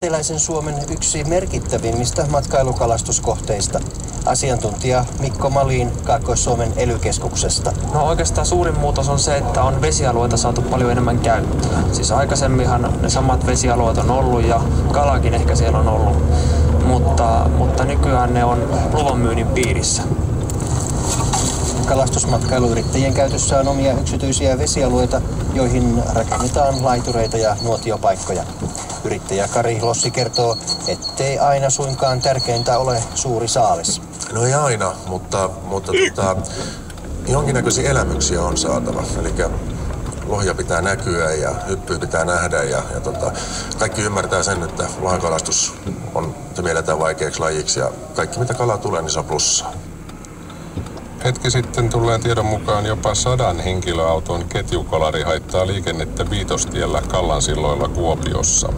Eteläisen Suomen yksi merkittävimmistä matkailukalastuskohteista. Asiantuntija Mikko Malin Kaakkois-Suomen ELY-keskuksesta. No oikeastaan suurin muutos on se, että on vesialueita saatu paljon enemmän käyttöön. Siis aikaisemminhan ne samat vesialueet on ollut ja kalakin ehkä siellä on ollut, mutta nykyään ne on luvanmyynnin piirissä. Kalastusmatkailuyrittäjien käytössä on omia yksityisiä vesialueita, joihin rakennetaan laitureita ja nuotiopaikkoja. Yrittäjä Kari Lossi kertoo, ettei aina suinkaan tärkeintä ole suuri saalis. No ei aina, mutta jonkinnäköisiä elämyksiä on saatava. Eli lohja pitää näkyä ja hyppyä pitää nähdä ja kaikki ymmärtää sen, että lohakalastus on, se mielletään vaikeaksi lajiksi ja kaikki mitä kalaa tulee, niin se on plussaa. Hetki sitten tulleen tiedon mukaan jopa 100 henkilöauton ketjukolari haittaa liikennettä Viitostiellä Kallansilloilla Kuopiossa.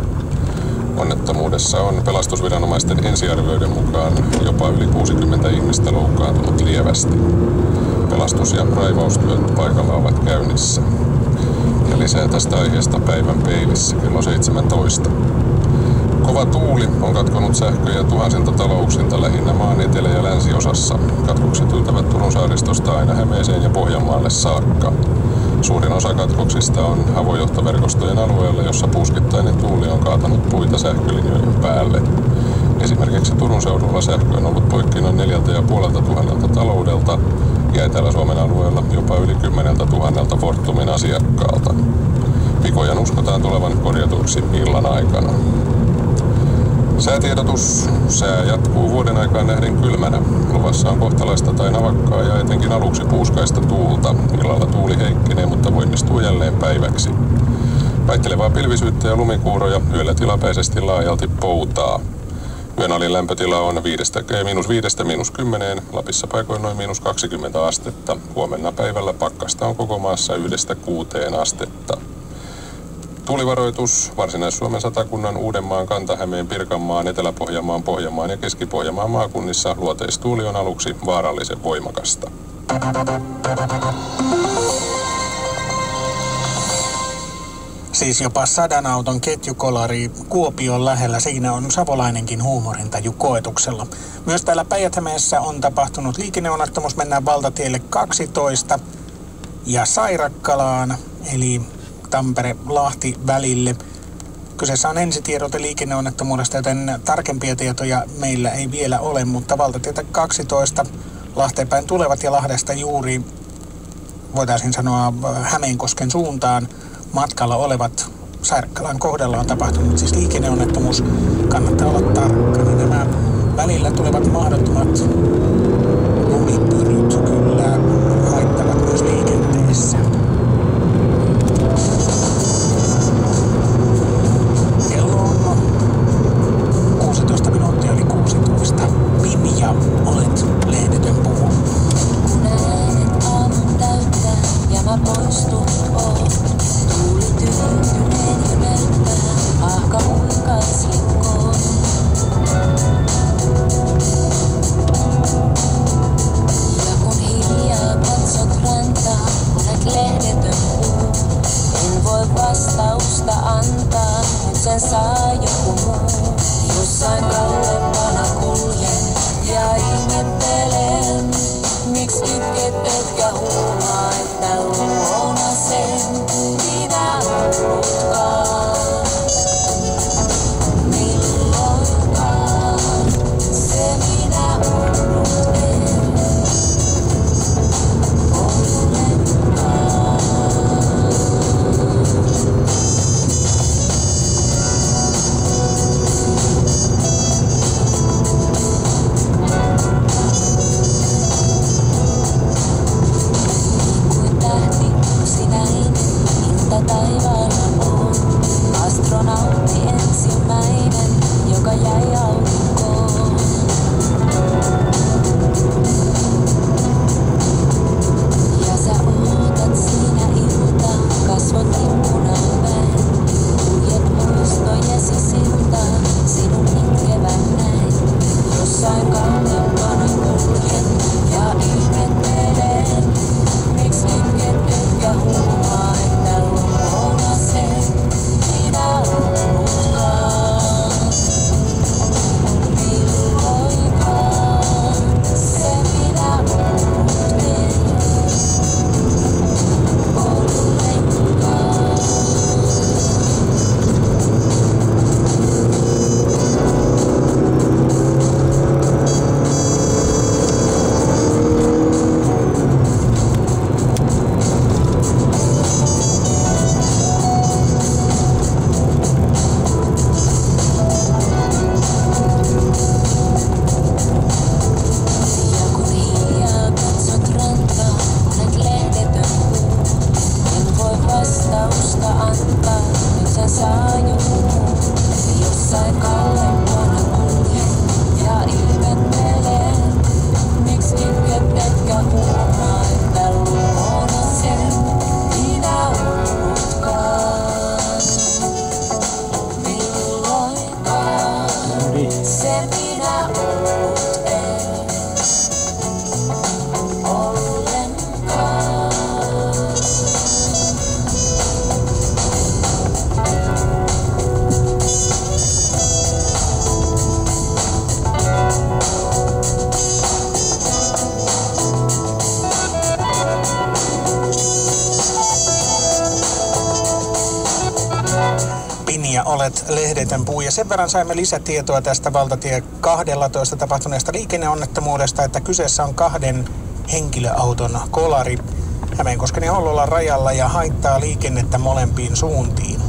Onnettomuudessa on pelastusviranomaisten ensiarvioiden mukaan jopa yli 60 ihmistä loukkaantunut lievästi. Pelastus- ja raivaustyöt paikalla ovat käynnissä. Ja lisää tästä aiheesta päivän peilissä kello 17. Kova tuuli on katkonut sähköjä tuhansilta talouksilta lähinnä maan etelä- ja länsiosassa. Katkokset yltävät Turun saaristosta aina Hämeeseen ja Pohjanmaalle saakka. Suurin osa katkoksista on avojohtoverkostojen alueella, jossa puuskittainen tuuli on kaatanut puita sähkölinjojen päälle. Esimerkiksi Turun seudulla sähkö on ollut poikki noin 4,5 taloudelta ja Etelä-Suomen alueella jopa yli 10 000 Fortumin asiakkaalta. Vikojan uskotaan tulevan korjatuksi illan aikana. Säätiedotus. Sää jatkuu vuoden aikaan nähden kylmänä. Luvassa on kohtalaista tai navakkaa ja etenkin aluksi puuskaista tuulta. Illalla tuuli heikkenee, mutta voimistuu jälleen päiväksi. Vaihtelevaa pilvisyyttä ja lumikuuroja, yöllä tilapäisesti laajalti poutaa. Yön alin lämpötila on -5––10, Lapissa paikoin noin -20 astetta. Huomenna päivällä pakkasta on koko maassa 1–6 astetta. Tuulivaroitus Varsinais-Suomen Satakunnan, Uudenmaan, Kanta-Hämeen, Pirkanmaan, Etelä-Pohjanmaan, Pohjanmaan ja Keski-Pohjanmaan maakunnissa luoteistuuli on aluksi vaarallisen voimakasta. Siis jopa 100 auton ketjukolari Kuopion lähellä. Siinä on savolainenkin huumorintaju koetuksella. Myös täällä Päijät-Hämeessä on tapahtunut liikenneonnettomuus. Mennään valtatielle 12 ja Sairakkalaan, eli Tampere-Lahti välille. Kyseessä on ensitiedote liikenneonnettomuudesta, joten tarkempia tietoja meillä ei vielä ole, mutta valtatietä 12 Lahteen päin tulevat ja Lahdesta juuri, voitaisiin sanoa, Hämeenkosken suuntaan matkalla olevat Sairakkalan kohdalla on tapahtunut siis liikenneonnettomuus. Kannattaa olla tarkkana. Nämä välillä tulevat mahdottomat lumipyryt kyllä haittavat myös liikenteessä. Kello on 16 minuuttia yli 16. Pinja, olet lehdetön puhu. Kun äänet aamun täyttää ja mä poistun oon. Tuuli tyhjentyneen jo näyttää, ahka huikaslikkoon. Ja kun hiljaa katsot rantaa, olet lehden minä ollut en ollenkaan. Ja olet lehdetön puu. Ja sen verran saimme lisätietoa tästä valtatie 12 tapahtuneesta liikenneonnettomuudesta, että kyseessä on 2 henkilöauton kolari Hämeenkosken ja Hollolan rajalla ja haittaa liikennettä molempiin suuntiin.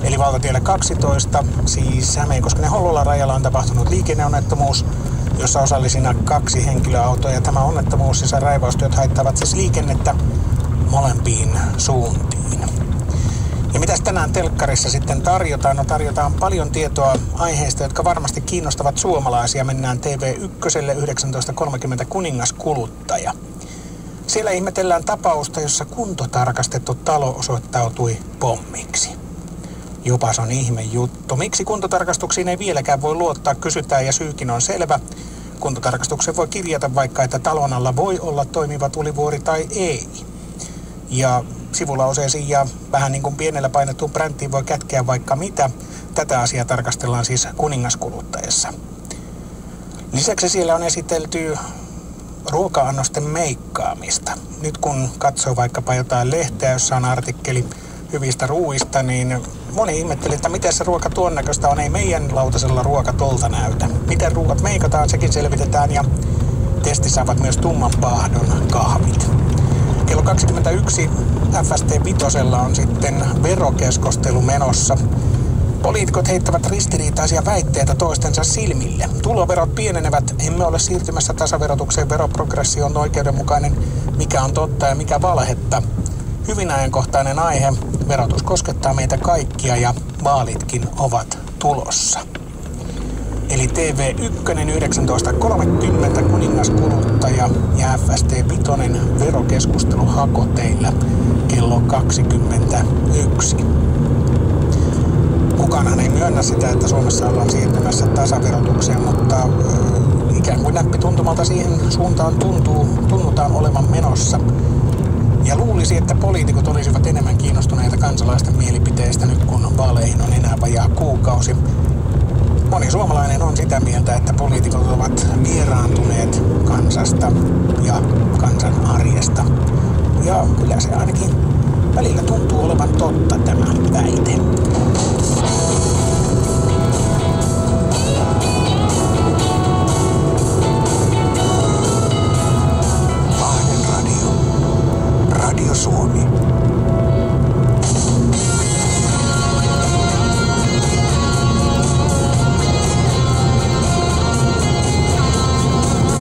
Eli valtatielle 12, siis Hämeenkosken ja Hollolan rajalla on tapahtunut liikenneonnettomuus, jossa osallisina 2 henkilöautoa. Ja tämä onnettomuus ja raivaustyöt haittavat siis liikennettä molempiin suuntiin. Ja mitäs tänään telkkarissa sitten tarjotaan? No tarjotaan paljon tietoa aiheista, jotka varmasti kiinnostavat suomalaisia. Mennään TV1:lle 19.30 Kuningaskuluttaja. Siellä ihmetellään tapausta, jossa kuntotarkastettu talo osoittautui pommiksi. Jopas on ihme juttu. Miksi kuntotarkastuksiin ei vieläkään voi luottaa, kysytään ja syykin on selvä. Kuntotarkastuksen voi kirjata vaikka, että talon alla voi olla toimiva tulivuori tai ei. Ja sivulauseisiin ja vähän niin kuin pienellä painettuun bränttiin voi kätkeä vaikka mitä. Tätä asiaa tarkastellaan siis Kuningaskuluttajassa. Lisäksi siellä on esitelty ruoka-annosten meikkaamista. Nyt kun katsoo vaikkapa jotain lehteä, jossa on artikkeli hyvistä ruuista, niin moni ihmetteli, että miten se ruoka tuon näköistä on. Ei meidän lautasella ruoka tolta näytä. Miten ruoat meikataan, sekin selvitetään ja testissä ovat myös tumman paahdon kahvit. Kello 21 FST Vitosella on sitten verokeskustelu menossa. Poliitikot heittävät ristiriitaisia väitteitä toistensa silmille. Tuloverot pienenevät, emme ole siirtymässä tasaverotukseen, veroprogressio on oikeudenmukainen, mikä on totta ja mikä valhetta. Hyvin ajankohtainen aihe, verotus koskettaa meitä kaikkia ja vaalitkin ovat tulossa. Eli TV1 19.30 Kuningaskuluttaja ja FST Vitonen verokeskustelu Hakoteillä kello 21. Kukaanhan ei myönnä sitä, että Suomessa ollaan siirtymässä tasaverotukseen, mutta ikään kuin näppituntumalta siihen suuntaan tunnutaan olevan menossa. Ja luulisi, että poliitikot olisivat enemmän kiinnostuneita kansalaisten mielipiteistä nyt, kun vaaleihin on enää vajaa kuukausi. Moni suomalainen on sitä mieltä, että poliitikot ovat vieraantuneet kansasta ja kansan arjesta. Ja kyllä se ainakin välillä tuntuu olevan totta tämä väite.